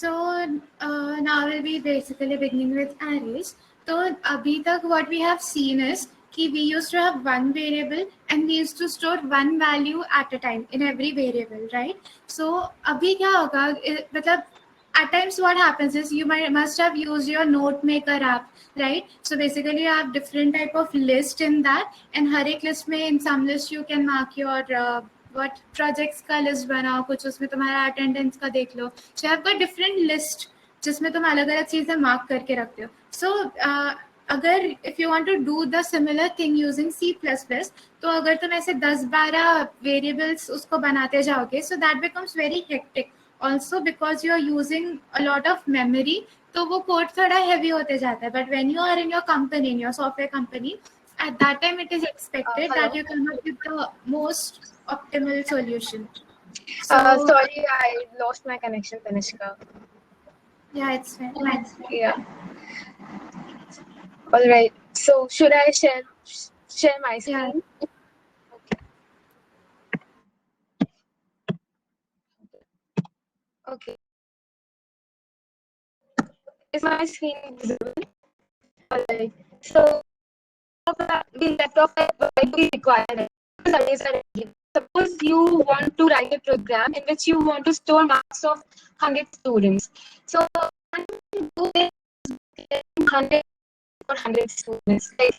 So now we'll be basically beginning with arrays. So abhi tak what we have seen is कि we used to have one variable and we used to store one value at a time in every variable, right? So abhi क्या होगा मतलब at times what happens is you must have used your note maker app, right? So basically you have different type of list in that, and हर एक list में in some list you can mark your what projects का list बनाओ, कुछ उसमें तुम्हारा attendance का देख लो. So you have got different list जिसमें तुम अलग अलग चीजें mark करके रखते हो. So अगर if you want to do the similar thing using C++, तो अगर तुम ऐसे 10-12 variables उसको बनाते जाओगे, so that becomes very hectic. Also because you are using a lot of memory, तो वो code थोड़ा heavy होते जाता है. But when you are in your company, in your software company, at that time it is expected that you come up with the most optimal solution. So sorry, I lost my connection, Tanishka. Yeah, it's fine. Yeah. All right. So should I share my screen? Yeah. Okay. Is my screen visible? All right. So we left off at why do we require arrays are ready. Suppose you want to write a program in which you want to store marks of 100 students. So what you do is 100 or 100 students. Like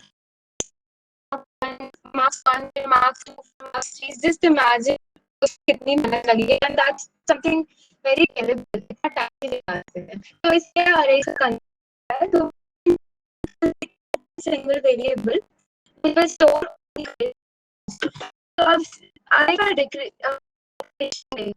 marks 1, marks 2, marks 3. Just imagine कितनी मेहनत लगेगी, and that's something very terrible. इतना time लगाते हैं. तो इसलिए array का concept है. तो single variable we will store. So array का declaration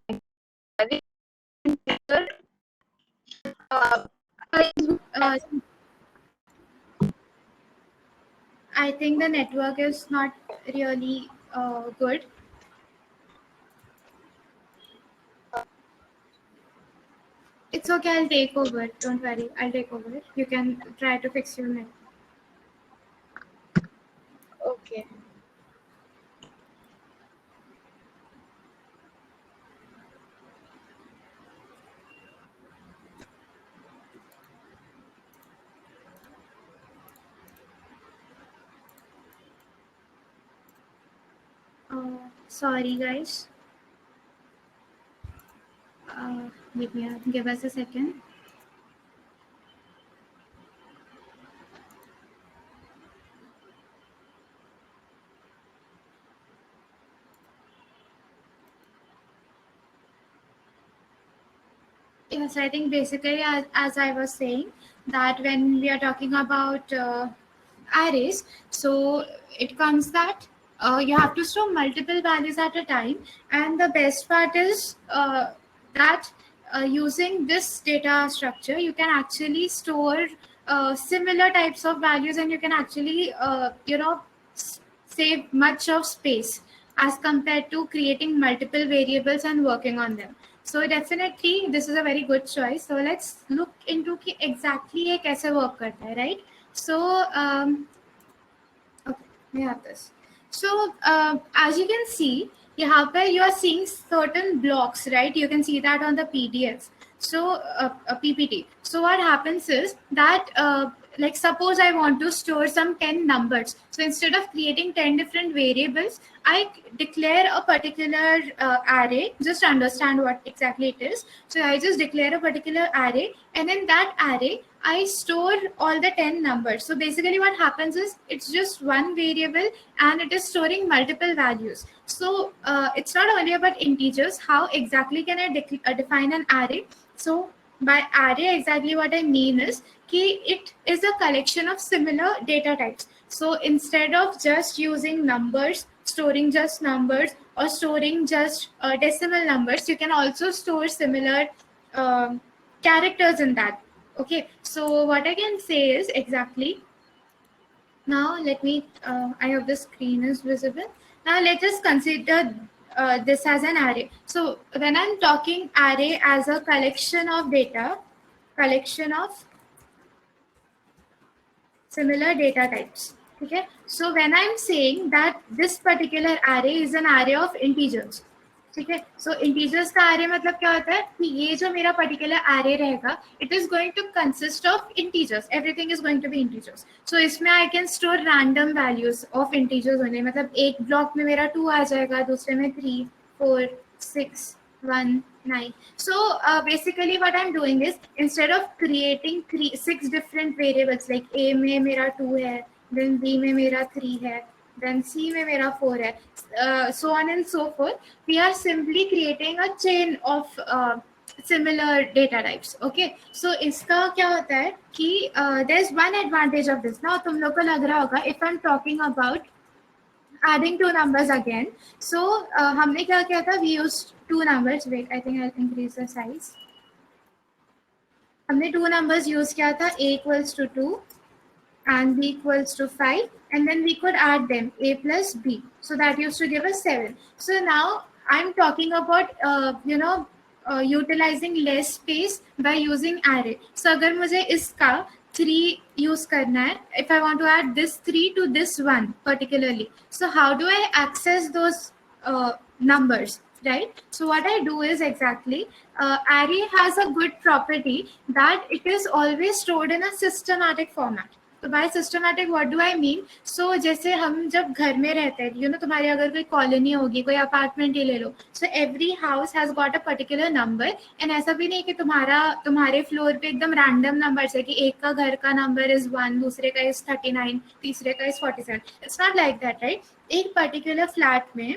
I think the network is not really good. It's okay, I'll take over. Don't worry, I'll take over. You can try to fix your net. Okay. Sorry, guys. Give us a second. Yes, I think basically, as I was saying, that when we are talking about arrays, so it comes that you have to store multiple values at a time, and the best part is that using this data structure, you can actually store similar types of values, and you can actually save much of space as compared to creating multiple variables and working on them. So definitely this is a very good choice. So let's look into कि exactly ये कैसे work करता है, right? So okay, we have this. So as you can see, यहाँ पर you are seeing certain blocks, right? You can see that on the PDF. So a PPT. So what happens is that like suppose I want to store some 10 numbers. So instead of creating 10 different variables, I declare a particular array. Just understand what exactly it is. So I just declare a particular array, and in that array, I store all the 10 numbers. So basically what happens is it's just one variable and it is storing multiple values. So it's not only about integers. How exactly can I define an array? So by array, exactly what I mean is कि it is a collection of similar data types. So instead of just using numbers, storing just numbers, or storing just decimal numbers, you can also store similar characters in that. Okay, so what I can say is exactly, now let me, I hope the screen is visible. Now let us consider this as an array. So when I'm talking array as a collection of data, collection of similar data types. Okay, so when I'm saying that this particular array is an array of integers, ठीक है. सो integers का array मतलब क्या होता है कि ये जो मेरा पर्टिकुलर एरे रहेगा, it is going to consist of integers, everything is going to be integers. So इसमें I can store random values of integers only. मतलब एक ब्लॉक में मेरा 2 आ जाएगा, दूसरे में 3, 4, 6, 1, 9. So basically what I'm doing is, instead of creating 6 different variables, like A में मेरा 2 है, then B में मेरा 3 है, then C में मेरा 4 है, so on and so forth, we are simply creating a chain of similar data types. Okay, so इसका क्या होता है कि there is one advantage of this. Now तुम लोग को लग रहा होगा, if I'm talking about adding two numbers again, so हमने क्या किया था, we used two numbers. Wait, I think I'll increase the size. हमने two numbers use किया था, a equals to 2 and b equals to 5, and then we could add them, a plus b, so that used to give us 7. So now I'm talking about utilizing less space by using array. So अगर मुझे इसका 3 use करना है, if I want to add this 3 to this one particularly, so how do I access those numbers, right? So what I do is, exactly, array has a good property that it is always stored in a systematic format. तो by systematic what do I mean? So जैसे हम जब घर में रहते हैं, तुम्हारी अगर कोई कॉलोनी होगी, कोई अपार्टमेंट ही ले लो, so every house has got a particular number. And ऐसा भी नहीं कि तुम्हारे फ्लोर पे एकदम रैंडम नंबर्स है कि एक का घर का नंबर इज 1, दूसरे का इज 39, तीसरे का is 47. It's not like that, right? एक पर्टिकुलर फ्लैट में,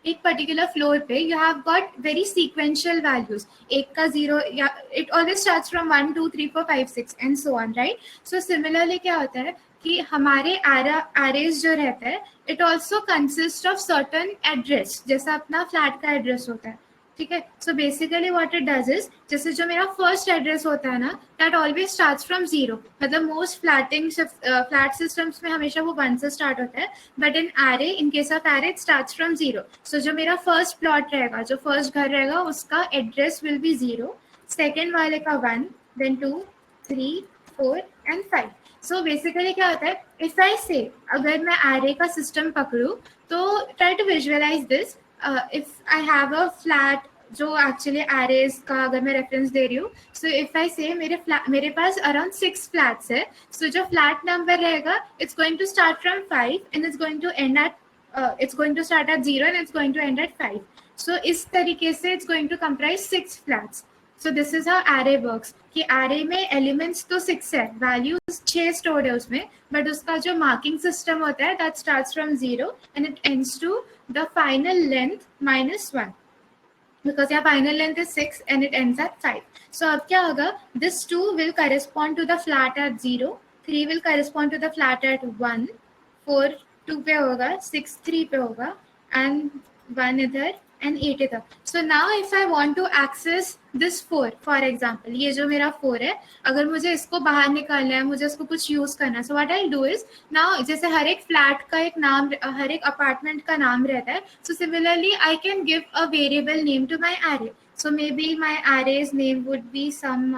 एक पर्टिकुलर फ्लोर पे, you have got very sequential values. एक का 0, या it always starts from 1, 2, 3, 4, 5, 6 and so on, right? So similarly क्या होता है कि हमारे एरेज जो रहता है, it also consist of certain address, जैसा अपना फ्लैट का एड्रेस होता है. ठीक है. So basically what it does is, जैसे जो मेरा फर्स्ट एड्रेस होता है ना, दैट ऑलवेज स्टार्ट्स फ्रॉम 0. मतलब मोस्ट फ्लैट सिस्टम्स में हमेशा वो 1 से स्टार्ट होता है, but in array, in case of array, it starts from 0. सो जो मेरा फर्स्ट प्लॉट रहेगा, जो फर्स्ट घर रहेगा, उसका एड्रेस विल बी 0, सेकेंड वाले का 1, देन 2, 3, 4 एंड 5. सो बेसिकली क्या होता है, इफ आई से, अगर मैं एरे का सिस्टम पकड़ूँ, तो try to visualise this. if I have a flat, जो एक्चुअली एरेज का अगर मैं रेफरेंस दे रही हूँ, सो इफ आई से मेरे पास अराउंड 6 फ्लैट्स है. सो जो फ्लैट नंबर रहेगा, it's going to start from 5 and it's going to end at it's going to start at 0 and it's going to end at 5. So इस तरीके से it's going to comprise 6 flats. So this is how array works. कि array में elements तो 6 है, values 6 stored है उसमें, but उसका जो marking system होता है, that starts from 0 and it ends to the final length minus 1. Because your final length is 6 and it ends at 5. So अब क्या होगा, this 2 will correspond to the flat at 0, 3 will correspond to the flat at 1, 4 2 पे होगा, 6 3 पे होगा, and 1 इधर and 8 इधर. So now if I want to access this 4, for example, ये जो मेरा 4 है, अगर मुझे इसको बाहर निकालना है, मुझे इसको कुछ यूज करना है, so what I'll do is, now जैसे हर एक फ्लैट का एक नाम, हर एक अपार्टमेंट का नाम रहता है, so similarly I can give a variable name to my array. So maybe my array's name would be some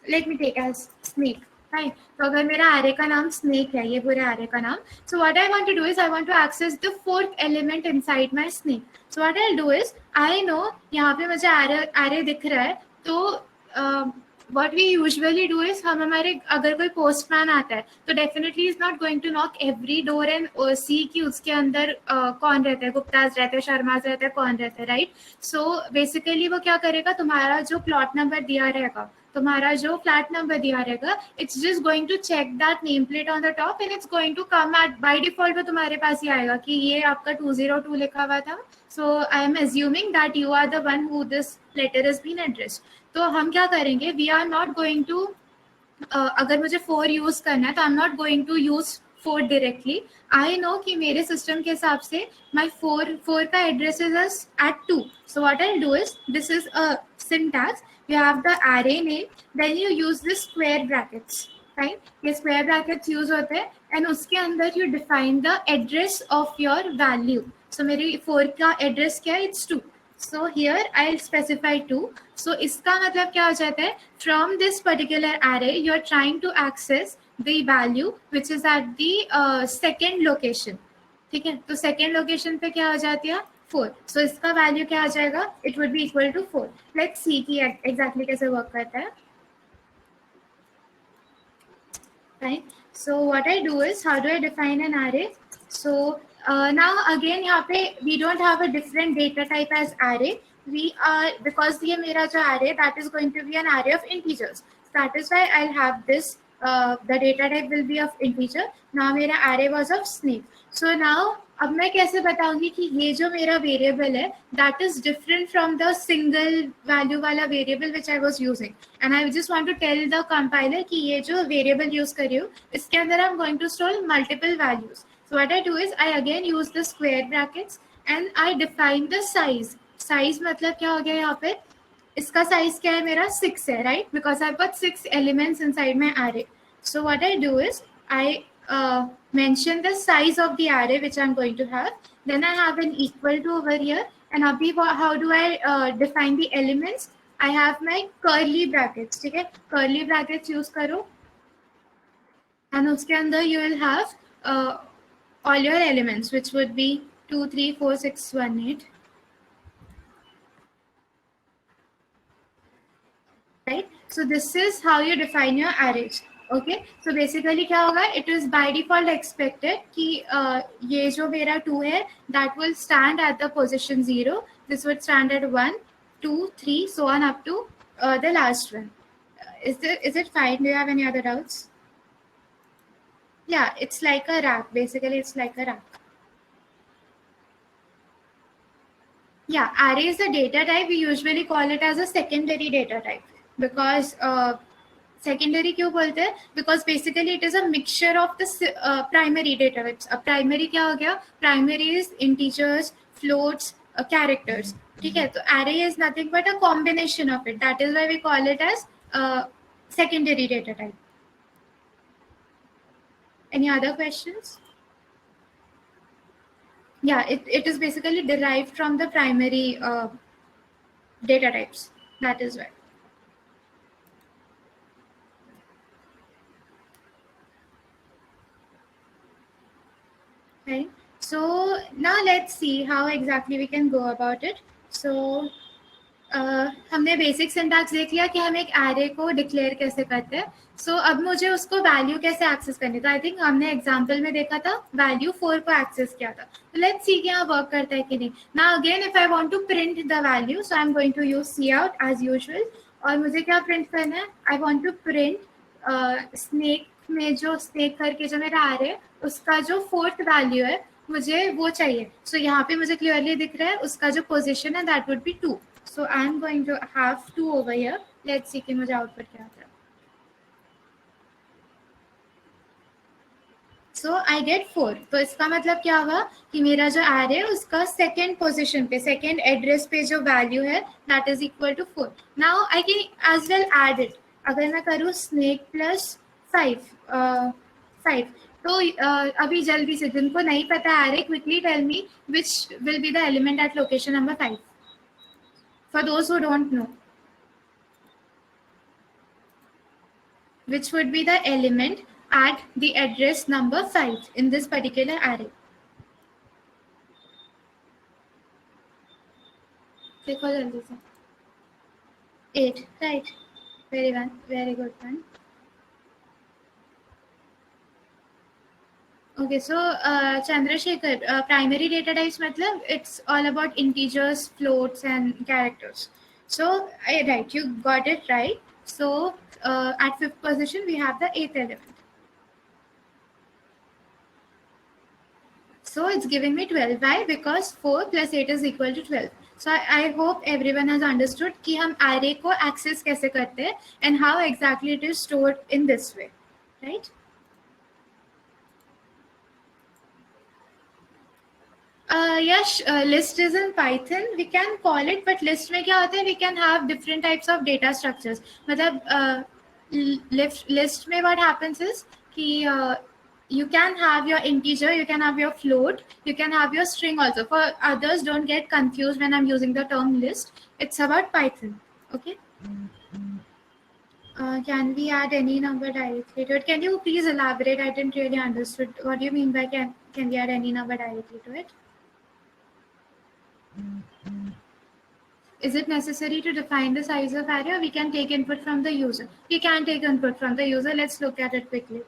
let me take as snake. Fine. तो अगर मेरा array का नाम snake है, ये पूरे array का नाम, so what I want to do is I want to access the 4th element inside my snake. So what I'll do is, I know यहाँ पे मुझे array दिख रहा है, तो what we usually do is, हम हमारे अगर कोई postman आता है, तो definitely is not going to knock every door and see कि उसके अंदर कौन रहता है, गुप्ताज रहते हैं, शर्माज रहते हैं, कौन रहता है, right? So basically वो क्या करेगा, तुम्हारा जो plot number दिया रहेगा, तुम्हारा जो फ्लैट नंबर दिया रहेगा, it's just going to check that name plate on the top and it's going to come at, by default वो तुम्हारे पास ही आएगा कि ये आपका 202 लिखा हुआ था. So I am assuming that you are the one who this letter is been addressed. तो हम क्या करेंगे, we are not going to, अगर मुझे 4 यूज करना है, तो I am not going to use 4 directly. I know कि मेरे सिस्टम के हिसाब से my 4 का address is at 2. So what I'll do is, this is a syntax. You have the array name, then you use the square brackets. Fine. ये square brackets use होते हैं and उसके अंदर you define the address of your value. So मेरी 4 का address क्या है? It's 2. So here I'll specify 2. So इसका मतलब क्या हो जाता है? From this particular array, you are trying to access the value which is at the second location. ठीक है, तो सेकेंड लोकेशन पे क्या हो जाती है? 4. So इसका वैल्यू क्या आ जाएगा? It would be equal to 4. Let's see कि exactly कैसे work करता है. Right. So what I do is, how do I define an array? So now again यहाँ पे we don't have a different data type as array. We are, because ये मेरा जो array, that is going to be an array of integers. That is why I'll have this. The data type will be of integer. Now मेरा array was of snake. So now अब मैं कैसे बताऊंगी कि ये जो मेरा वेरिएबल है that is different from the single value वाला variable which I was using, and I just want to tell the compiler कि ये जो वेरिएबल यूज कर रही हूँ इसके अंदर I'm going to store multiple values. So what I do is I again use the square brackets and I define the size. Size मतलब क्या हो गया यहाँ पे? इसका size क्या है मेरा? 6 है, right? Because I've got 6 elements inside my array. So what I do is I mention the size of the array which I'm going to have. Then I have an equal to over here. And abhi how do I define the elements? I have my curly brackets. ठीक है? Curly brackets use करो. And उसके अंदर you will have all your elements, which would be 2, 3, 4, 6, 1, 8. Right? So this is how you define your arrays. Okay, so basically क्या होगा? It is by default expected कि ये जो मेरा 2 है that will stand at the position 0. This would stand at 1, 2, 3, so on up to the last one. Is it fine? Do you have any other doubts? Yeah, it's like a rack. Basically, it's like a rack. Yeah, array is a data type. We usually call it as a secondary data type because secondary क्यों बोलते हैं? Because basically it is a mixture of the primary data types. Primary क्या हो गया? Primary is integers, floats, characters. ठीक है? तो array is nothing but a combination of it. That is why we call it as secondary data type. Any other questions? Yeah, it is basically derived from the primary data types. That is why. Okay, so now let's see how exactly we can go about it. So हमने basic syntax देख लिया कि हम एक array को declare कैसे करते हैं. सो अब मुझे उसको वैल्यू कैसे एक्सेस करनी. तो आई थिंक हमने एग्जांपल में देखा था वैल्यू 4 को एक्सेस किया था. तो लेट्स सी कि यहाँ वर्क करता है कि नहीं. Now again if I want to print the value, so I am going to use cout as usual. और मुझे क्या प्रिंट करना है? I want to print snake में जो स्नेक करके जो मेरा एरे है उसका जो 4th वैल्यू है मुझे वो चाहिए. सो यहाँ पे मुझे क्लियरली दिख रहा है उसका जो पोजिशन है that would be 2. So I'm going to have 2 over here. Let's see कि मुझे आउटपुट क्या आता है. So I get 4. तो इसका मतलब क्या होगा कि मेरा जो एरे है उसका सेकेंड पोजीशन पे, सेकेंड एड्रेस पे जो वैल्यू है that is equal to 4. Now I can as well add it. अगर मैं करूँ स्नेक प्लस 5 तो अभी जल्दी से जिनको नहीं पता array, quickly tell me which will be the element at location number 5. For those who don't know, which would be the element at the address number 5 in this particular array? देखो जल्दी से. 8, right? Very good one. Okay, so Chandrasekhar, primary data types matlab it's all about integers, floats, and characters. So right, you got it right. So at 5th position we have the 8th element. So it's giving me 12. Why? Because 4 plus 8 is equal to 12. So I hope everyone has understood कि हम array को access कैसे करते हैं and how exactly it is stored in this way, right? Yes, list is in Python. We can call it, but list में क्या होता है? We can have different types of data structures. मतलब list में what happens is कि you can have your integer, you can have your float, you can have your string also. For others, don't get confused when I'm using the term list. It's about Python. Okay. Can we add any number directly to it? Can you please elaborate? I didn't really understood. What do you mean by can we add any number directly to it? Is it necessary to define the size of array, or we can take input from the user? We can take input from the user. Let's look at it quickly.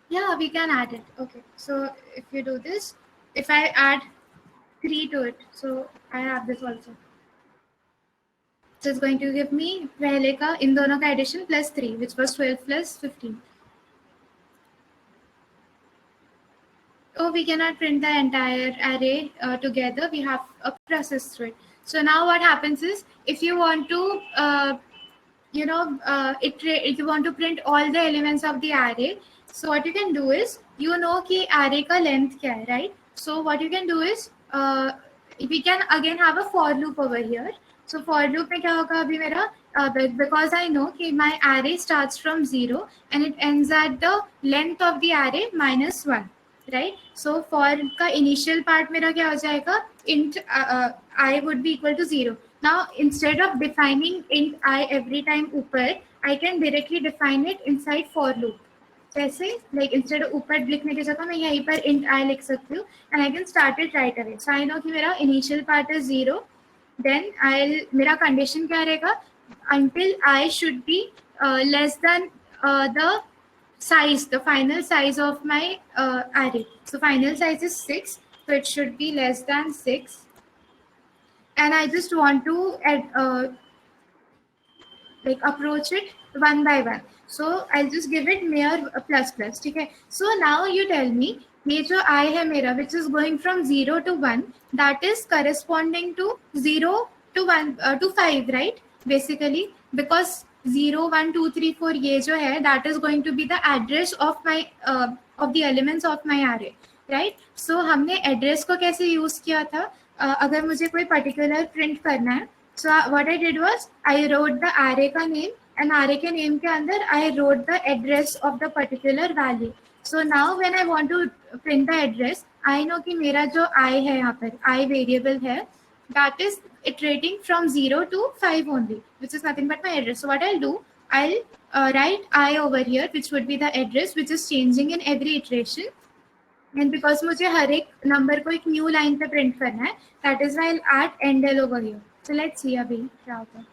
Yeah, we can add it. Okay, so if you do this, if I add 3 to it, so I have this also. So it's going to give me पहले का इन दोनों का addition plus 3, which was 12 plus 15. Oh, we cannot print the entire array together. We have a process through it. So now what happens is, if you want to, if you want to print all the elements of the array, so what you can do is, you know कि array का length क्या है, right? So what you can do is, we can again have a for loop over here. So for loop में क्या होगा अभी मेरा, because I know कि my array starts from 0 and it ends at the length of the array minus 1. Right, so for का initial part मेरा क्या हो जाएगा, int I would be equal to 0. Now instead of defining int I every time ऊपर, I can directly define it inside for loop. जैसे like instead of ऊपर लिखने की जगह मैं यहीं पर int I लिख सकती हूँ, and I can start it right away. So I know कि मेरा initial part is 0. Then मेरा condition क्या रहेगा, until I should be less than the size, the final size of my array. So final size is 6, so it should be less than 6. And I just want to add, approach it one by one. So I'll just give it mere plus plus. Okay. So now you tell me, ये जो I है मेरा, which is going from 0 to 1, that is corresponding to 0 to 1 to 5, right? Basically, because 0, 1, 2, 3, 4 ये जो है, that is going to be the address of my of the elements of my array, right? So हमने address को कैसे use किया था? अगर मुझे कोई particular print करना है, so what I did was I wrote the array का name, and array के name के अंदर I wrote the address of the particular value. So now when I want to print the address, I know कि मेरा जो I है यहाँ पर I variable है, that is iterating from 0 to 5 only, which is nothing but my address. So what I'll do, I'll write I over here, which would be the address, which is changing in every iteration. And because मुझे हर एक number को एक new line पे print करना है, that is why I'll add endl over here. So let's see अभी क्या होता है.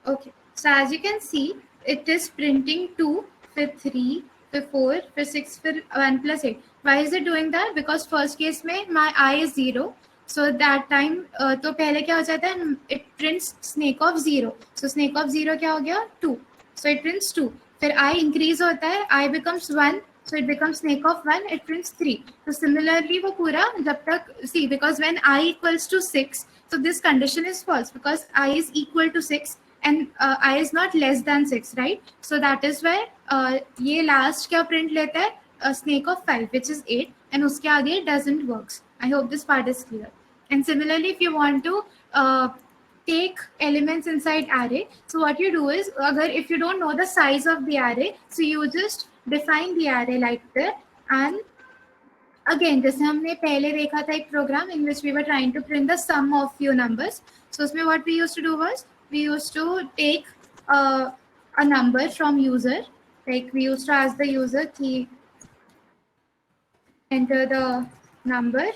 Okay, so as you can see, it is printing 2, फिर 3, फिर 4, फिर 6, फिर 1 plus 8. Why is it doing that? Because first case में my I is 0. So that time तो पहले क्या हो जाता है, it prints snake of 0. So snake of 0 क्या हो गया, 2. So it prints 2. फिर I increase होता है, I becomes 1. So it becomes snake of 1, it prints 3. So similarly वो पूरा जब तक, see, because when I equals to 6, so this condition is false because I is equal to 6 and I is not less than 6, right? So that is why ये last क्या print लेता है, a snake of 5, which is 8, and उसके आगे doesn't works. I hope this part is clear. And similarly, if you want to take elements inside array, so what you do is, if you don't know the size of the array, so you just define the array like that. And again, जैसे हमने पहले देखा था एक program in which we were trying to print the sum of few numbers. So उसमें what we used to do was, we used to take a number from user, like we used to ask the user to enter the number.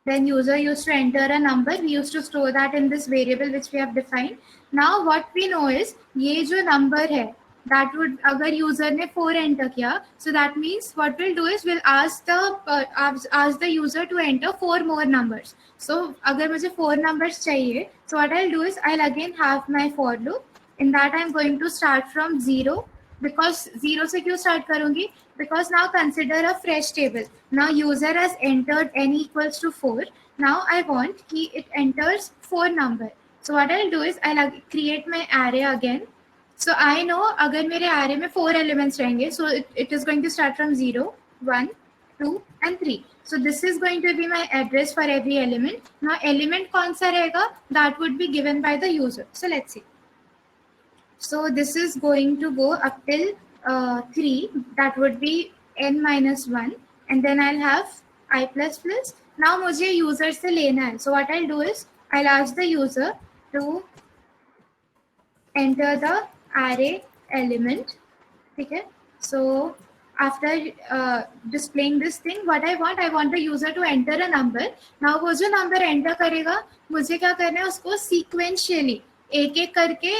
Then user used to enter a number. We used to store that in this variable which we have defined. Now what we know is, ये जो number है, that would, अगर user ने 4 enter किया, so that means what we'll do is we'll ask the user to enter 4 more numbers. So अगर मुझे 4 numbers चाहिए, so what I'll do is I'll again have my for loop. In that I'm going to start from 0. Because 0 से क्यों start करूँगी? Because now consider a fresh table. Now user has entered n equals to 4. Now I want कि it enters 4 number. So what I'll do is I'll create my array again. So I know अगर मेरे array में 4 elements रहेंगे, so it is going to start from 0, 1, 2 and 3. So this is going to be my address for every element. Now element कौन सा रहेगा? That would be given by the user. So let's see. So this is going to go up till 3, that would be n minus 1, and then I'll have I plus plus. Now मुझे user से लेना है, so what I'll do is I'll ask the user to enter the array element. Okay, so after displaying this thing, what I want the user to enter a number. Now वो जो number enter करेगा, मुझे क्या करना है, उसको sequentially एक एक करके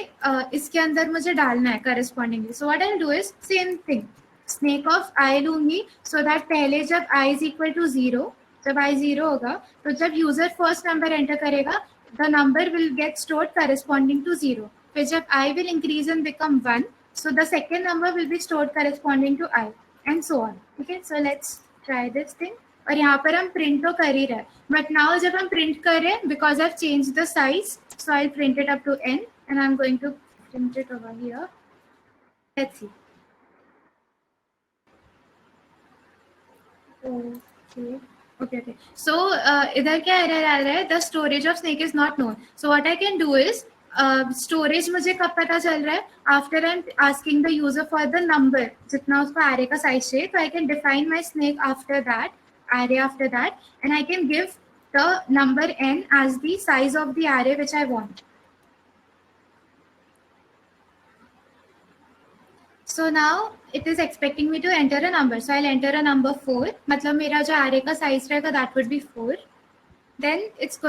इसके अंदर मुझे डालना है correspondingly. So what I'll do is same thing, snake of I लूंगी, so that पहले जब I is equal to 0, जब I 0 होगा, तो जब user first number enter करेगा, the number will get stored corresponding to 0. फिर जब I will increase and become 1, so the second number will be stored corresponding to I, and so on. Okay, so let's try this thing. और यहाँ पर हम print तो कर ही रहे हैं, but now जब हम print कर रहे हैं, because I've changed the size, so I'll print it up to n, and I'm going to print it over here. Let's see. Okay. So इधर क्या error आ रहा है? The storage of snake is not known. So what I can do is storage मुझे कब पता चल रहा है? After I'm asking the user for the number, जितना उसको array का size चाहिए, तो I can define my snake after that, array after that, and I can give the number n as the size of the array which I want. So now it is expecting me to enter a number. So I'll enter a number 4. मतलब मेरा जो array का size रहेगा, that would be 4. Then it's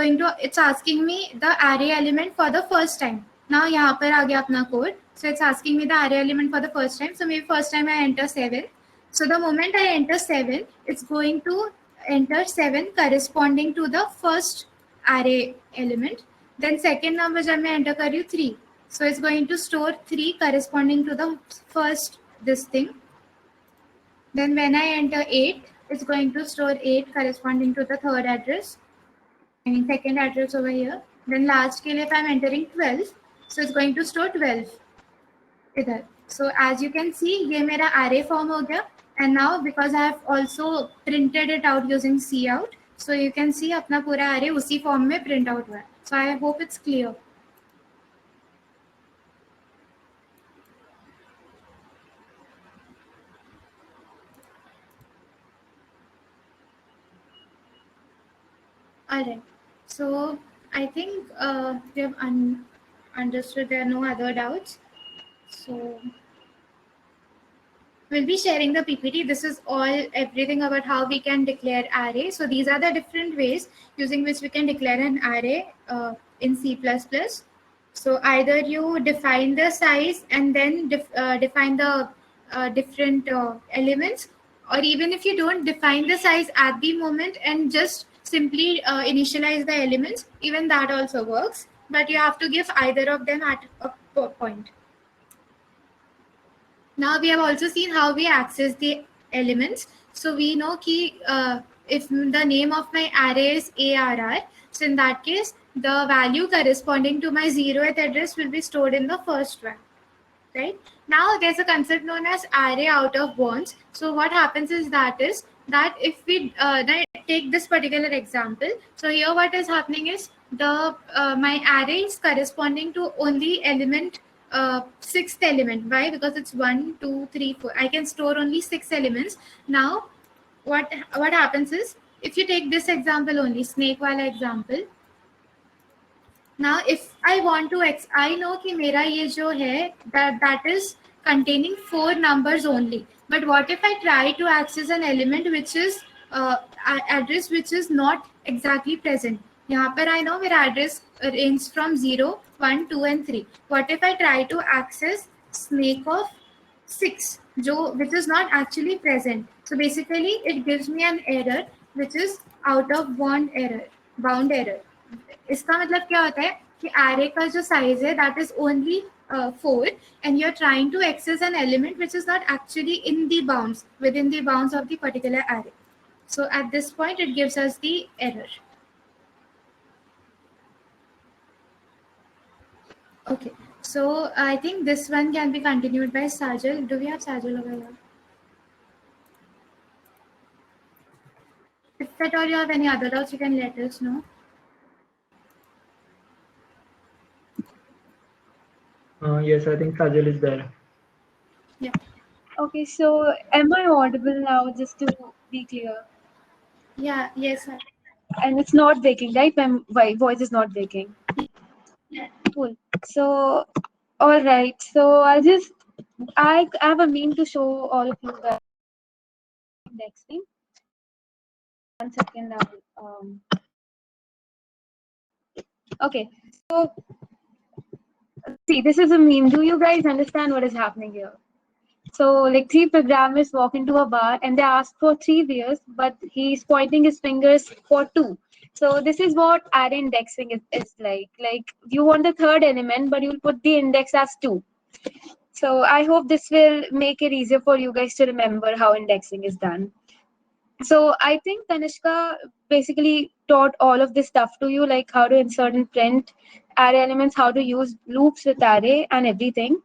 asking me the array element for the first time. Now यहाँ पर आ गया अपना code. So it's asking me the array element for the first time. So maybe first time I enter 7. So the moment I enter 7, it's going to enter 7 corresponding to the first array element. Then second number जब मैं enter कर रही हूँ 3. So it's going to store 3 corresponding to the first this thing. Then when I enter 8, it's going to store 8 corresponding to the third address. I mean second address over here. Then last के लिए if I'm entering 12, so it's going to store 12 इधर. So as you can see, ये मेरा array form हो गया. And now because I have also printed it out using cout, so you can see अपना पूरा array उसी form में print out हुआ है. So I hope it's clear. Alright, so I think we have understood, there are no other doubts. So we'll be sharing the PPT. This is everything about how we can declare array. So these are the different ways using which we can declare an array in C++. So either you define the size and then define the different elements, or even if you don't define the size at the moment and just simply initialize the elements, even that also works, but you have to give either of them at a point. Now we have also seen how we access the elements. So we know that if the name of my array is ARR, so in that case, the value corresponding to my 0th address will be stored in the first one. Right? Now there's a concept known as array out of bounds. So what happens is that if we take this particular example, so here what is happening is my array is corresponding to only element 6th element. Why? Because it's 1, 2, 3, 4. I can store only 6 elements. Now what happens is, if you take this example only, snake wala example, now if I want to I know कि मेरा ये जो है that is containing 4 numbers only, but what if I try to access an element which is address which is not exactly present? यहाँ पर I know मेरा address ranges from 0, 1, 2 and 3. What if I try to access snake of 6 which is not actually present? So basically it gives me an error which is out of bound error. इसका मतलब क्या होता है कि array का जो size है that is only 4, and you're trying to access an element which is not actually within the bounds of the particular array. So at this point it gives us the error. Okay, so I think this one can be continued by Sajal. Do we have Sajal over here? If at all you have any other doubts, you can let us know. Yes, I think Sajal is there. Yeah. Okay, so am I audible now, just to be clear? Yeah, yes, sir. And it's not breaking, right? My voice is not breaking. Cool. So, all right. So I have a meme to show all of you guys next thing. 1 second. Okay. So, see, this is a meme. Do you guys understand what is happening here? So, like, three programmers walk into a bar and they ask for 3 beers, but he's pointing his fingers for two. So, this is what array indexing is like. Like, you want the third element, but you'll put the index as two. So, I hope this will make it easier for you guys to remember how indexing is done. So, I think Tanishka basically taught all of this stuff to you, like how to insert and print array elements, how to use loops with array, and everything.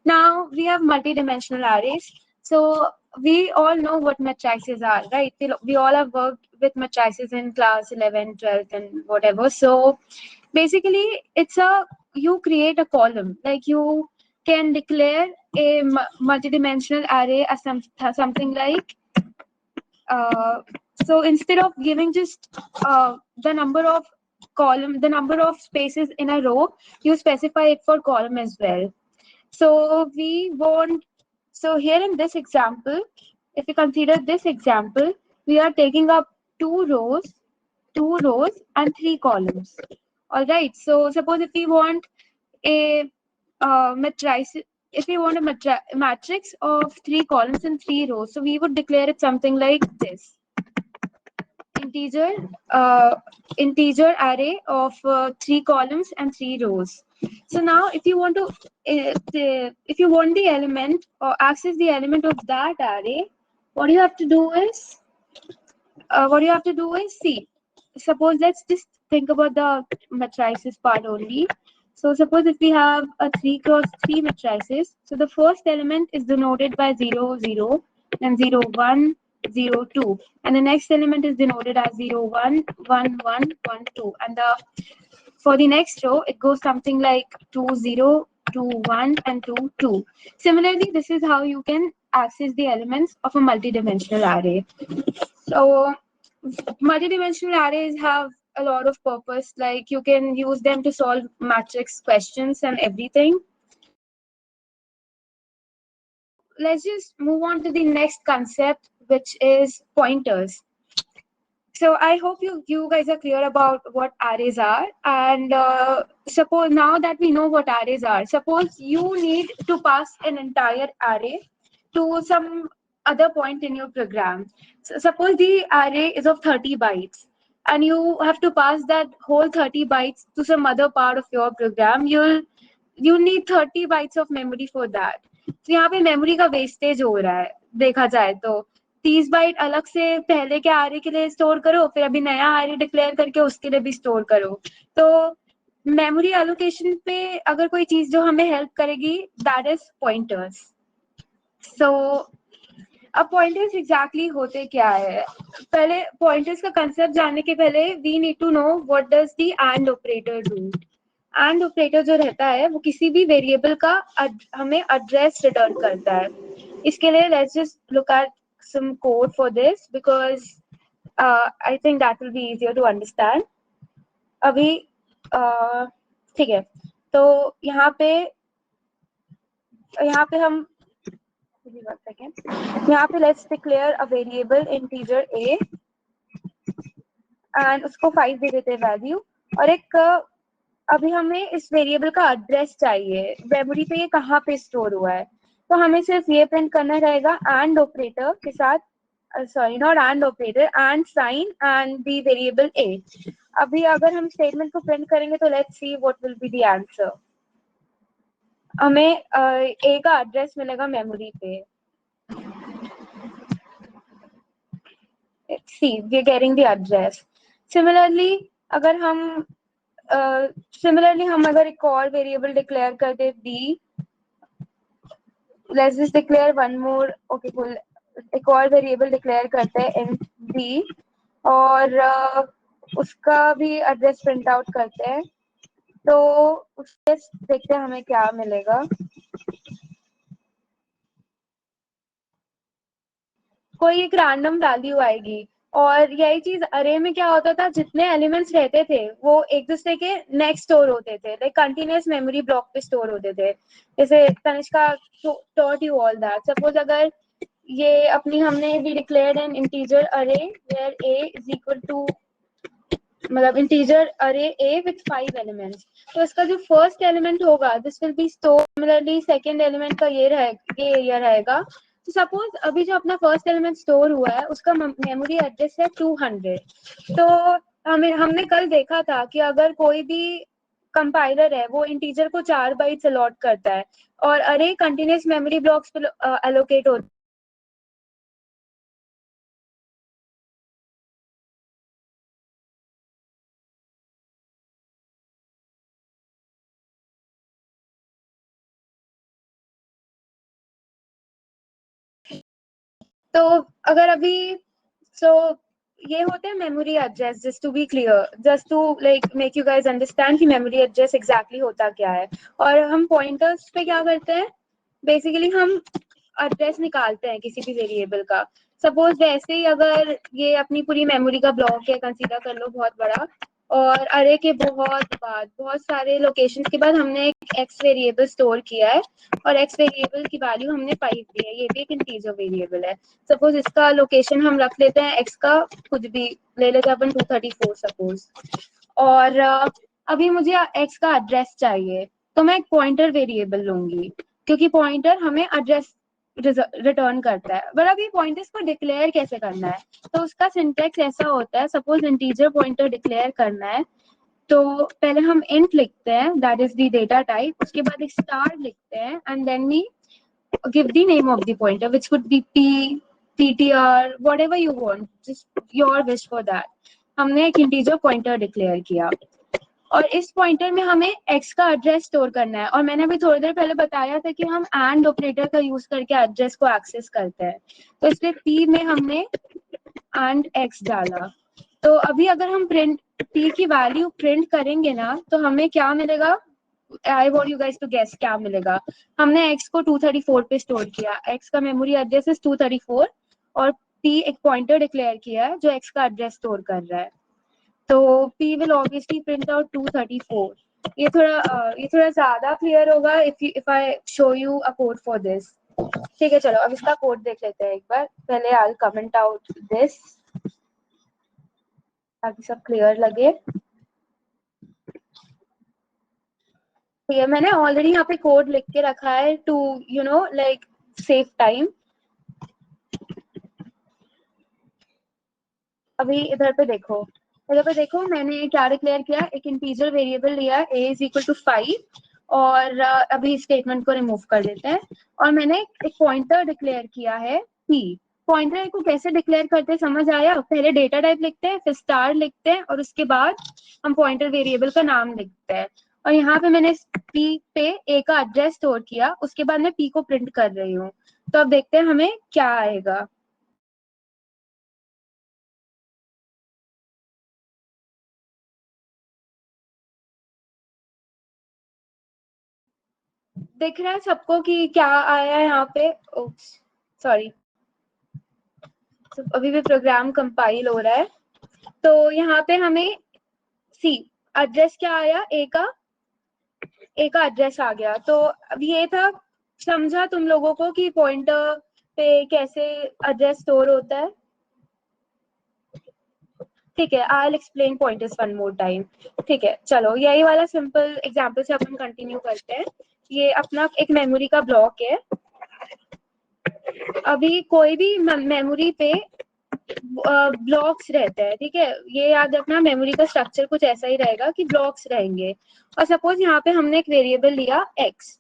Now we have multi-dimensional arrays. So we all know what matrices are, right? We all have worked with matrices in class 11, 12, and whatever. So basically, you create a column. Like you can declare a multi-dimensional array as something like, uh, so instead of giving just the number of spaces in a row, you specify it for column as well. So so here in this example, if you consider this example, we are taking up two rows and three columns. All right. So suppose if we want a matrix, if we want a matrix of three columns and three rows, so we would declare it something like this: integer uh, integer array of three columns and three rows. So now if you want the element or access the element of that array, what you have to do is see, suppose let's just think about the matrices part only. So suppose if we have a 3 cross 3 matrices, so the first element is denoted by 0 0, then 0 1 0 2, and the next element is denoted as 0 1 1 1 1 2, and the for the next row it goes something like 2 0 2 1 and 2 2. Similarly, this is how you can access the elements of a multi-dimensional array. So multidimensional arrays have a lot of purpose, like you can use them to solve matrix questions and everything. Let's just move on to the next concept, which is pointers. So I hope you guys are clear about what arrays are. And suppose now that we know what arrays are, suppose you need to pass an entire array to some other point in your program. So suppose the array is of 30 bytes and you have to pass that whole 30 bytes to some other part of your program. You need 30 bytes of memory for that. तो यहाँ पे memory का wastage हो रहा है देखा जाए तो। 30 बाइट अलग से पहले के आरे के लिए स्टोर करो, फिर अभी नया आरे डिक्लेयर करके उसके लिए भी स्टोर करो। तो मेमोरी एलोकेशन पे अगर कोई चीज जो हमें हेल्प करेगी, दैट इज पॉइंटर्स। सो अब पॉइंटर्स एग्जैक्टली होते क्या है? पहले पॉइंटर्स का कंसेप्ट जानने के पहले we need to know what does the and operator do. And operator जो रहता है वो किसी भी वेरिएबल का हमें एड्रेस रिटर्न करता है। इसके लिए let's just look at some code for this because I think that will be easier to understand. अभी ठीक है, तो यहाँ पे हम यहाँ पे let's declare a variable integer a and उसको 5 दे देते हैं वैल्यू, और एक अभी हमें इस वेरिएबल का एड्रेस चाहिए, मेमोरी पे ये कहाँ पे स्टोर हुआ है। तो हमें सिर्फ ये प्रिंट करना रहेगा एंड ऑपरेटर के साथ, sorry not and operator, and sign and the variable a। अभी अगर हम स्टेटमेंट को प्रिंट करेंगे तो let's see what will be the answer. हमें a का एड्रेस मिलेगा मेमोरी पे। see we are getting the address. Similarly अगर हम अगर एक और वेरिएबल डिक्लेयर कर दे b, let's just declare one more, okay cool, एक और वेरिएबल डिक्लेयर करते हैं int b और उसका भी एड्रेस प्रिंट आउट करते हैं। तो उससे देखते हैं हमें क्या मिलेगा। कोई एक रैंडम वैल्यू आएगी। और यही चीज अरे में क्या होता था, जितने एलिमेंट्स रहते थे वो एक दूसरे के नेक्स्ट स्टोर होते थे, लाइक कंटिन्यूअस मेमोरी ब्लॉक पे स्टोर होते थे। जैसे Tanishka taught you all that. Suppose अगर ये अपनी हमने भी declared an integer array where a is equal to, मतलब integer array a with 5 elements, तो इसका जो फर्स्ट एलिमेंट होगा this will be store, similarly second element का ये रहेगा, ये एरिया रहेगा। तो सपोज अभी जो अपना फर्स्ट एलिमेंट स्टोर हुआ है उसका मेमोरी एड्रेस है 200। तो हमने कल देखा था कि अगर कोई भी कंपाइलर है वो इंटीजर को 4 बाइट्स अलॉट करता है और अरे कंटिन्यूअस मेमोरी ब्लॉक्स पे एलोकेट होता है। तो अगर अभी सो ये होते हैं memory address, just to be clear, just to like make you guys understand कि मेमोरी एड्रेस एग्जैक्टली होता क्या है। और हम पॉइंटर्स पे क्या करते हैं, बेसिकली हम एड्रेस निकालते हैं किसी भी वेरिएबल का। सपोज वैसे ही अगर ये अपनी पूरी मेमोरी का ब्लॉक है, कंसीडर कर लो बहुत बड़ा, और अरे के बहुत सारे लोकेशन के बाद हमने एक एक्स वेरिएबल स्टोर किया है और एक्स वेरिएबल की वैल्यू हमने 5 दी है, ये भी एक इंटीजर वेरिएबल है। सपोज इसका लोकेशन हम रख लेते हैं एक्स का, कुछ भी ले लेते हैं अपन 234 सपोज। और अभी मुझे एक्स का एड्रेस चाहिए, तो मैं एक पॉइंटर वेरिएबल लूंगी क्योंकि पॉइंटर हमें एड्रेस रिटर्न करता है। बट अभी पॉइंटर्स को डिक्लेयर कैसे करना है, तो उसका सिंटेक्स ऐसा होता है। सपोज इंटीजर पॉइंटर डिक्लेयर करना है तो पहले हम इंट लिखते हैं, that is the data type, उसके बाद एक स्टार लिखते हैं and then we give the name of the pointer which could be p, ptr, whatever you want, just your wish for that। हमने एक इंटीजर पॉइंटर डिक्लेयर किया और इस पॉइंटर में हमें x का एड्रेस स्टोर करना है। और मैंने अभी थोड़ी देर पहले बताया था कि हम एंड ऑपरेटर का यूज करके एड्रेस को एक्सेस करते हैं, तो इसलिए p में हमने एंड x डाला। तो अभी अगर हम प्रिंट p की वैल्यू प्रिंट करेंगे ना तो हमें क्या मिलेगा, I want you guys to guess क्या मिलेगा। हमने x को 234 पे स्टोर किया, x का मेमोरी एड्रेस इज 234 और p एक पॉइंटर डिक्लेयर किया है जो x का एड्रेस स्टोर कर रहा है। तो p will obviously print out 234। ये थोड़ा ज्यादा क्लियर होगा if I show you a code for this। ठीक है, चलो अब इसका कोड देख लेते हैं एक बार। पहले I'll comment out this ताकि सब क्लियर लगे। ठीक है, मैंने ऑलरेडी यहाँ पे कोड लिख के रखा है to you know like save time. अभी इधर पे देखो मैंने क्या डिक्लेयर किया, एक इंटीजर वेरिएबल लिया a इज इक्वल टू 5 और अभी स्टेटमेंट को रिमूव कर देते हैं और मैंने एक पॉइंटर डिक्लेयर किया है p। पॉइंटर को कैसे डिक्लेयर करते हैं समझ आया? पहले डेटा टाइप लिखते हैं, फिर स्टार लिखते हैं और उसके बाद हम पॉइंटर वेरिएबल का नाम लिखते हैं। और यहाँ पे मैंने p पे a का एड्रेस स्टोर किया, उसके बाद मैं p को प्रिंट कर रही हूँ। तो अब देखते हैं हमें क्या आएगा। दिख रहा है सबको कि क्या आया है यहाँ पे? सॉरी, तो अभी भी प्रोग्राम कंपाइल हो रहा है। तो यहाँ पे हमें सी एड्रेस क्या आया, ए का एड्रेस आ गया। तो अब ये था, समझा तुम लोगों को कि पॉइंटर पे कैसे एड्रेस स्टोर होता है? ठीक है, I will explain pointers one more time. ठीक है, चलो यही वाला सिंपल एग्जांपल से अपन कंटिन्यू करते हैं। ये अपना एक मेमोरी का ब्लॉक है। अभी कोई भी मेमोरी पे ब्लॉक्स रहते हैं, ठीक है, ये याद रखना, मेमोरी का स्ट्रक्चर कुछ ऐसा ही रहेगा कि ब्लॉक्स रहेंगे। और सपोज यहाँ पे हमने एक वेरिएबल लिया x।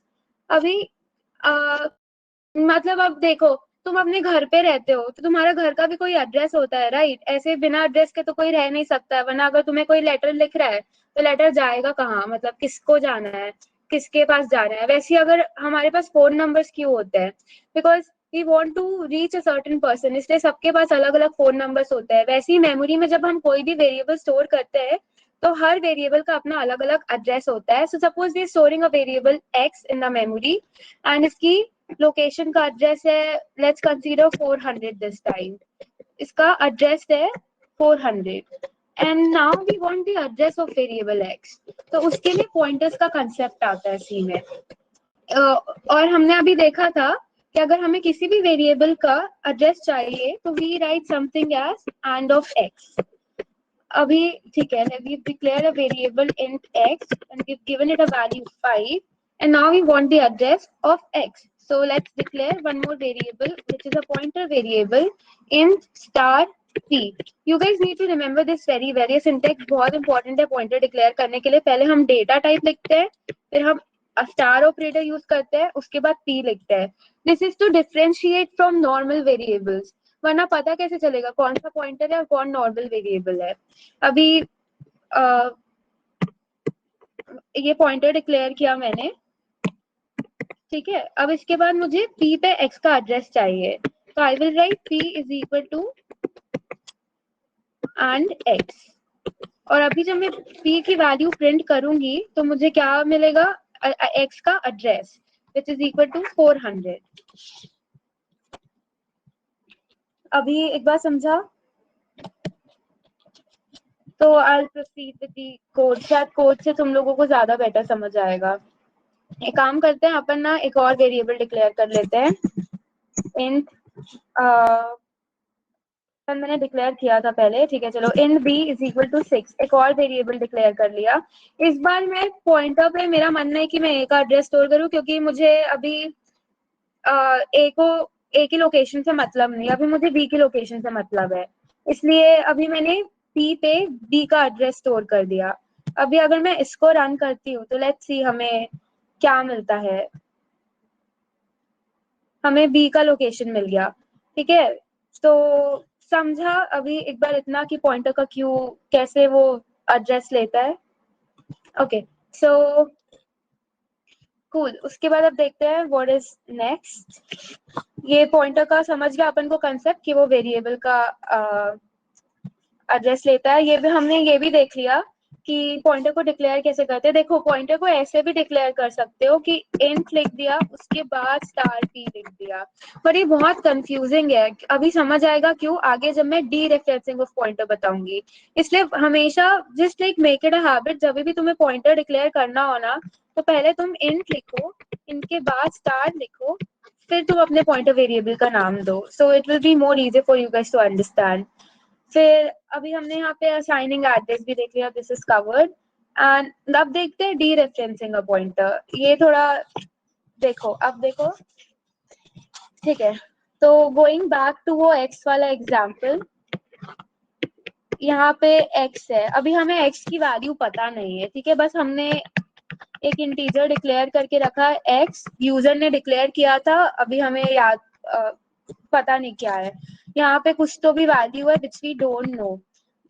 अभी मतलब अब देखो, तुम अपने घर पे रहते हो तो तुम्हारा घर का भी कोई एड्रेस होता है, राइट? ऐसे बिना एड्रेस के तो कोई रह नहीं सकता है, वरना अगर तुम्हें कोई लेटर लिख रहा है तो लेटर जाएगा कहाँ, मतलब किसको जाना है, किसके पास जाना है। वैसे अगर हमारे पास फोन नंबर्स क्यों होते हैं, because we want to reach a certain person, इसलिए सबके पास अलग अलग फोन नंबर्स होते हैं। वैसे ही मेमोरी में जब हम कोई भी वेरिएबल स्टोर करते हैं तो हर वेरिएबल का अपना अलग अलग एड्रेस होता है। So suppose we storing a variable x in the memory and इसकी लोकेशन का एड्रेस है, लेट्स कंसीडर 400 दिस टाइम, इसका एड्रेस है 400 and now we want the address of variable x। तो उसके लिए पॉइंटर्स का कंसेप्ट आता है सी में। और हमने अभी देखा था कि अगर हमें किसी भी वेरिएबल का एड्रेस चाहिए तो we write something as and of x। अभी ठीक है, we declare a variable int x and we've given it a value 5 and now we want the address of x. So let's declare one more variable which is a pointer variable int star p. You guys need to remember this very syntax बहुत important है pointer declare करने के लिए। पहले हम data type लिखते हैं, फिर हम स्टार ऑपरेटर यूज करते हैं, उसके बाद p लिखते हैं। This is to differentiate from normal variables, वरना पता कैसे चलेगा कौन सा पॉइंटर है और कौन नॉर्मल वेरिएबल है। अभी ये पॉइंटर डिक्लेयर किया मैंने, ठीक है। अब इसके बाद मुझे p पे x का एड्रेस चाहिए, तो I will write p is equal to and x। और अभी जब मैं p की वैल्यू प्रिंट करूंगी तो मुझे क्या मिलेगा, x का address which is equal to 400। अभी एक बार समझा तो I will proceed with the code, शायद कोड से तुम लोगों को ज्यादा बेटर समझ आएगा। एक काम करते हैं अपन ना, एक और वेरिएबल डिक्लेयर कर लेते हैं int मैंने डिक्लेयर किया था पहले, ठीक है चलो, int b is equal to 6, एक और वेरिएबल डिक्लेयर कर लिया। इस बार मैं पॉइंटर पे मेरा मानना है कि मैं a का एड्रेस स्टोर करूं, क्योंकि मुझे अभी a की लोकेशन से मतलब नहीं, अभी मुझे b की लोकेशन से मतलब है, इसलिए अभी मैंने p पे b का एड्रेस स्टोर कर दिया। अभी अगर मैं इसको रन करती हूँ तो लेट्स सी हमें क्या मिलता है, हमें b का लोकेशन मिल गया, ठीक है। तो समझा अभी एक बार इतना कि पॉइंटर का क्यू कैसे वो एड्रेस लेता है। ओके सो कूल, उसके बाद अब देखते हैं व्हाट इज नेक्स्ट। ये पॉइंटर का समझ गया अपन को कंसेप्ट कि वो वेरिएबल का एड्रेस लेता है। ये भी हमने ये भी देख लिया कि पॉइंटर को डिक्लेयर कैसे करते हैं। देखो पॉइंटर को ऐसे भी डिक्लेयर कर सकते हो कि इंट लिख दिया उसके बाद स्टार p लिख दिया, पर ये बहुत कंफ्यूजिंग है। अभी समझ आएगा क्यों आगे जब मैं डी रेफरेंसिंग ऑफ पॉइंटर बताऊंगी। इसलिए हमेशा just like make it a habit, जब भी तुम्हें पॉइंटर डिक्लेयर करना हो ना तो पहले तुम इंट लिखो, इनके बाद स्टार लिखो, फिर तुम अपने पॉइंटर वेरिएबल का नाम दो। So it will be more easy for you guys to understand. फिर अभी हमने यहाँ पे असाइनिंग एड्रेस भी देख लिया, दिस इज कवर्ड। एंड अब देखते हैं डी रेफरेंसिंग अ पॉइंटर। ये थोड़ा देखो, अब देखो ठीक है। तो गोइंग बैक टू वो एक्स वाला एग्जाम्पल, यहाँ पे x है, अभी हमें x की वैल्यू पता नहीं है, ठीक है, बस हमने एक इंटीजर डिक्लेयर करके रखा है x, यूजर ने डिक्लेयर किया था, अभी हमें याद पता नहीं क्या है। यहाँ पे कुछ तो भी वैल्यू है which we don't know,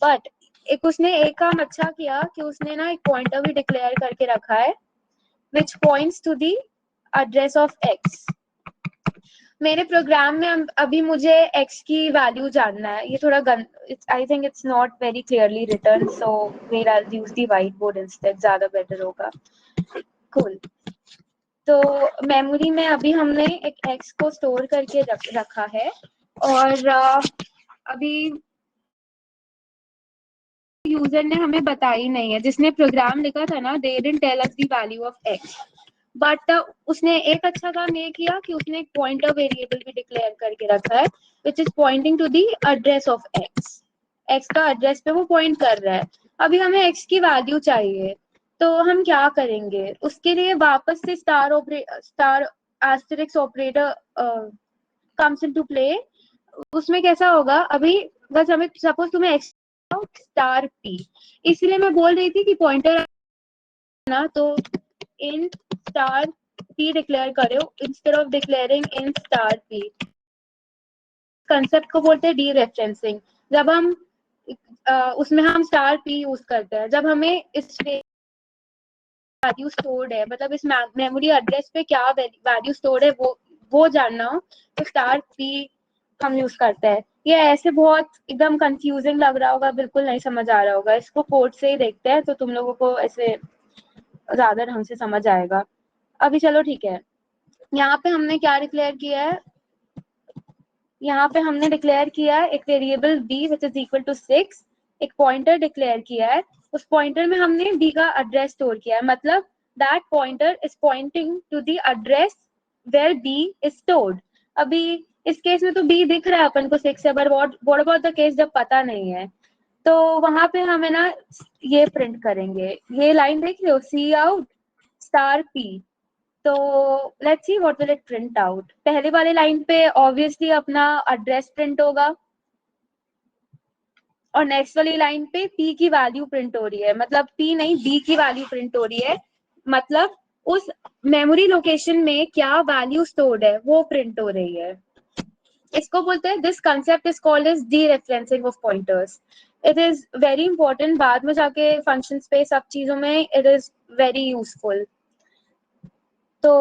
but एक उसने एक काम अच्छा किया कि उसने ना एक पॉइंटर भी डिक्लेयर करके रखा है which points to the address of x। मेरे प्रोग्राम में अभी मुझे x की वैल्यू जानना है, ये थोड़ा I think it's not very clearly written, so where I use the whiteboard instead, ज्यादा बेटर होगा। कूल, तो मेमोरी में अभी हमने एक x को स्टोर करके रखा है, और अभी यूजर ने हमें बताई नहीं है, जिसने प्रोग्राम लिखा था ना, they didn't tell us the value of x, but उसने एक अच्छा काम ये किया कि उसने एक पॉइंटर वेरिएबल भी डिक्लेयर करके रखा है which is pointing to the address of x का एड्रेस पे वो पॉइंट कर रहा है। अभी हमें x की वैल्यू चाहिए, तो हम क्या करेंगे, उसके लिए वापस से star asterisk operator comes into play. उसमें कैसा होगा, अभी बस हमें सपोज तुम्हें x स्टार p, इसलिए मैं बोल रही थी कि पॉइंटर ना, तो int स्टार p डिक्लेयर करो instead of declaring int star p। Concept को बोलते हैं डी रेफरेंसिंग। जब हम उसमें हम स्टार p यूज करते हैं जब हमें इस वैल्यू स्टोर्ड है, मतलब इस मेमोरी एड्रेस पे क्या वैल्यू स्टोर्ड है वो जानना हो तो स्टार p हम यूज करते हैं। ये ऐसे बहुत एकदम कंफ्यूजिंग लग रहा होगा, बिल्कुल नहीं समझ आ रहा होगा, इसको कोड से ही देखते हैं तो तुम लोगों को ऐसे ज्यादा ढंग से समझ आएगा। अभी चलो ठीक है, यहाँ पे हमने क्या डिक्लेयर किया है, यहाँ पे हमने डिक्लेयर किया है एक variable b which is equal to 6, एक पॉइंटर डिक्लेयर किया है, उस पॉइंटर में हमने b का एड्रेस स्टोर किया है, मतलब that pointer is pointing to the address where b is stored. अभी इस केस में तो b दिख रहा है अपन को 6 है, but what about the case जब पता नहीं है, तो वहां पे हमें ना ये प्रिंट करेंगे, ये लाइन देख रहे हो, सी आउट स्टार p। तो let's see what will it print out. पहले वाले लाइन पे ऑब्वियसली अपना एड्रेस प्रिंट होगा, और नेक्स्ट वाली लाइन पे p की वैल्यू प्रिंट हो रही है, मतलब p नहीं b की वैल्यू प्रिंट हो रही है, मतलब उस मेमोरी लोकेशन में क्या वैल्यू स्टोर्ड है वो प्रिंट हो रही है। इसको बोलते हैं, this concept is called as dereferencing of pointers. It is very important, बाद में जाके फंक्शन पे सब चीजों में इट इज वेरी यूजफुल। तो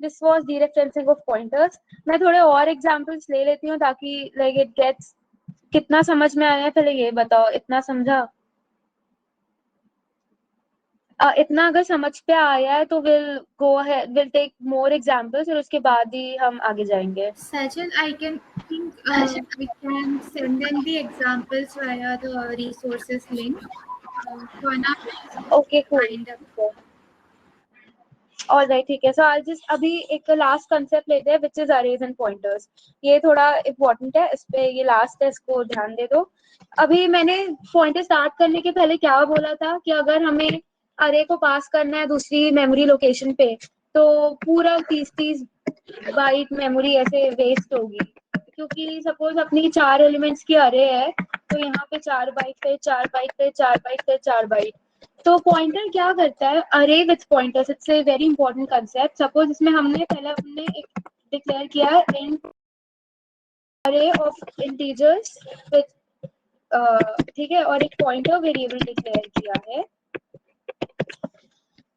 this was dereferencing of pointers. मैं थोड़े और एग्जांपल्स ले लेती हूँ ताकि लाइक इट गेट्स, कितना समझ में आया है पहले ये बताओ, इतना समझा? इतना अगर समझ पे आया है तो विल टेक मोर एग्जांपल्स, और उसके बाद ही हम आगे जाएंगे। Sajal, I can think we can send them the examples via the resources link. For now, let's okay cool, wind up. Alright ठीक है। सो आज जस्ट अभी एक लास्ट कंसेप्ट लेते हैं which is arrays and pointers. ये थोड़ा इंपॉर्टेंट है, इस पे ये लास्ट है, इसको ध्यान दे दो। अभी मैंने पॉइंटर स्टार्ट करने के पहले क्या बोला था कि अगर हमें अरे को पास करना है दूसरी मेमोरी लोकेशन पे, तो पूरा 30 बाइट मेमोरी ऐसे वेस्ट होगी, क्योंकि सपोज अपनी 4 एलिमेंट्स की अरे है, तो यहाँ पे 4 बाइट पे 4 बाइट पे 4 बाइट पे 4 बाइट। तो पॉइंटर क्या करता है, अरे with pointers, it's a very important concept. Suppose इसमें हमने एक डिक्लेयर किया है इंट अरे ऑफ इंटीजर्स विथ, ठीक है, और एक पॉइंटर वेरिएबल डिक्लेयर किया है,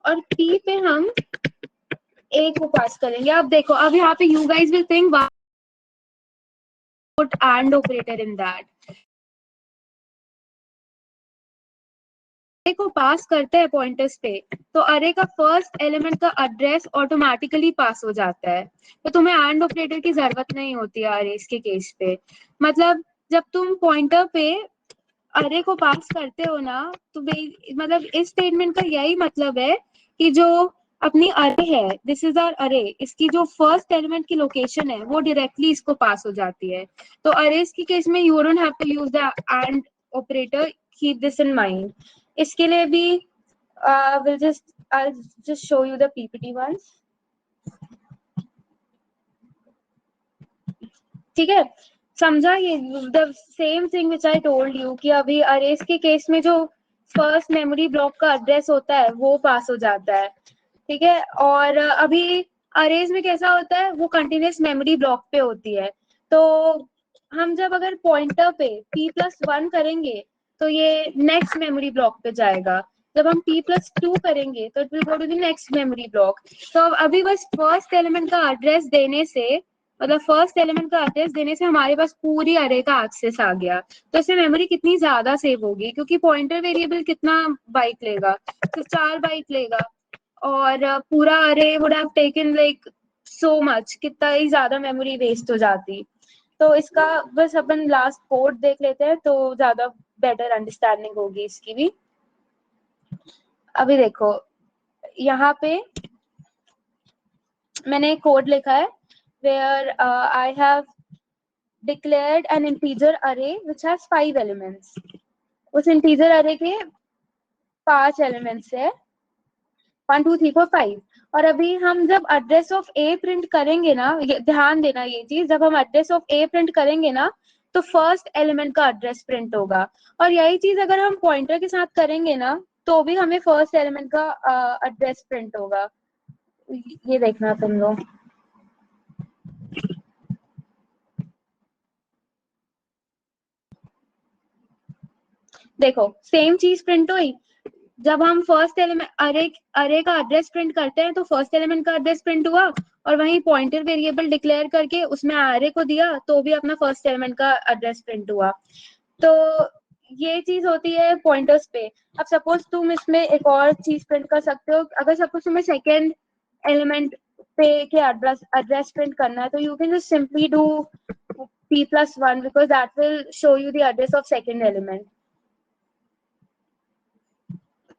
और p पे हम a को पास करेंगे। अब देखो, अब यहाँ पे you guys will think why put and operator in that. अरे को पास करते हैं पॉइंटर्स पे, तो अरे का फर्स्ट एलिमेंट का एड्रेस ऑटोमेटिकली पास हो जाता है, तो तुम्हें एंड ऑपरेटर की जरूरत नहीं होती है अरेज के केस पे। मतलब जब तुम पॉइंटर पे अरे को पास करते हो ना, तो मतलब इस स्टेटमेंट का यही मतलब है कि जो अपनी अरे है, दिस इज आवर अरे, इसकी जो फर्स्ट एलिमेंट की लोकेशन है वो डायरेक्टली इसको पास हो जाती है। तो अरेज की केस में you don't have to use the and operator, keep this in mind. इसके लिए भी I'll just show you the PPT once. ठीक है, समझा? ये the same thing which I told you कि अभी अरेज के केस में जो फर्स्ट मेमोरी ब्लॉक का एड्रेस होता है वो पास हो जाता है, ठीक है। और अभी अरेज में कैसा होता है, वो कंटिन्यूस मेमोरी ब्लॉक पे होती है, तो हम जब अगर पॉइंटर पे p+1 करेंगे तो ये नेक्स्ट मेमोरी ब्लॉक पे जाएगा, जब हम p+2 करेंगे तो it will go to the next memory block. तो अभी बस फर्स्ट एलिमेंट का एड्रेस देने से, मतलब फर्स्ट एलिमेंट का एड्रेस देने से हमारे पास पूरी अरे का एक्सेस आ गया। तो इससे मेमोरी कितनी ज्यादा सेव होगी, क्योंकि पॉइंटर वेरिएबल कितना बाइट लेगा, तो 4 बाइट लेगा, और पूरा अरे would have taken like so much, कितना ही ज्यादा मेमोरी वेस्ट हो जाती। तो इसका बस अपन लास्ट कोड देख लेते हैं तो ज्यादा बेटर अंडरस्टैंडिंग होगी इसकी भी। अभी देखो, यहाँ पे मैंने एक कोड लिखा है where I have declared an integer array which has 5 elements. उस integer array के 5 elements है, 1 2 3 4 5। और अभी हम जब एड्रेस ऑफ ए प्रिंट करेंगे ना, ध्यान देना ये चीज, जब हम एड्रेस ऑफ ए प्रिंट करेंगे ना तो फर्स्ट एलिमेंट का एड्रेस प्रिंट होगा, और यही चीज अगर हम पॉइंटर के साथ करेंगे ना तो भी हमें फर्स्ट एलिमेंट का एड्रेस प्रिंट होगा। ये देखना तुम लोग, देखो सेम चीज प्रिंट हुई। जब हम फर्स्ट एलिमेंट अरे का एड्रेस प्रिंट करते हैं तो फर्स्ट एलिमेंट का एड्रेस प्रिंट हुआ, और वहीं पॉइंटर वेरिएबल डिक्लेयर करके उसमें अरे को दिया तो भी अपना फर्स्ट एलिमेंट का एड्रेस प्रिंट हुआ। तो ये चीज होती है पॉइंटर्स पे। अब सपोज तुम इसमें एक और चीज प्रिंट कर सकते हो, अगर सपोज तुम्हें सेकेंड एलिमेंट पे के address print करना है, तो you can just simply do p+1 because that will show you the address of second element.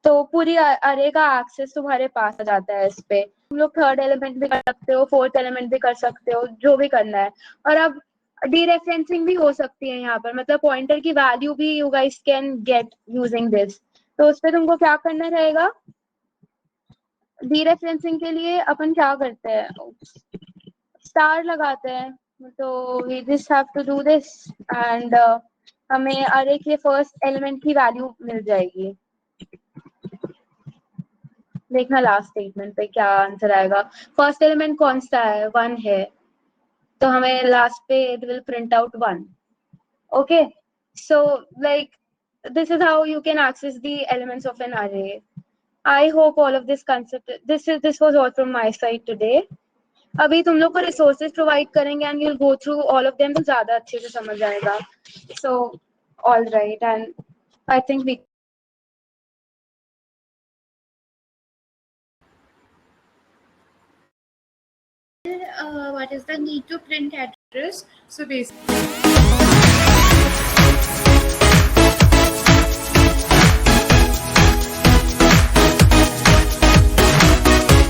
तो पूरी अरे का एक्सेस तुम्हारे पास आ जाता है इस पे. तुम लोग थर्ड एलिमेंट भी कर सकते हो, फोर्थ एलिमेंट भी कर सकते हो, जो भी करना है. और अब डीरेफरेंसिंग भी हो सकती है यहाँ पर, मतलब पॉइंटर की वैल्यू भी you guys can get using this. तो उस पे तुमको क्या करना रहेगा? डीरेफरेंसिंग के लिए अपन क्या करते हैं, स्टार लगाते हैं. तो we just have to do this and हमें अरे के फर्स्ट एलिमेंट की वैल्यू मिल जाएगी. देखना लास्ट स्टेटमेंट पे क्या आंसर आएगा. फर्स्ट एलिमेंट कौन सा है? 1 है, तो हमें लास्ट पे it will print out 1. Okay, so like this is how you can access the elements of an array. I hope all of this concept, this was all from my side today. अभी तुम लोग को resources provide करेंगे and you'll go through all of them, तो ज्यादा अच्छे से समझ आएगा. So all right, and I think we What is the need to print address? So basically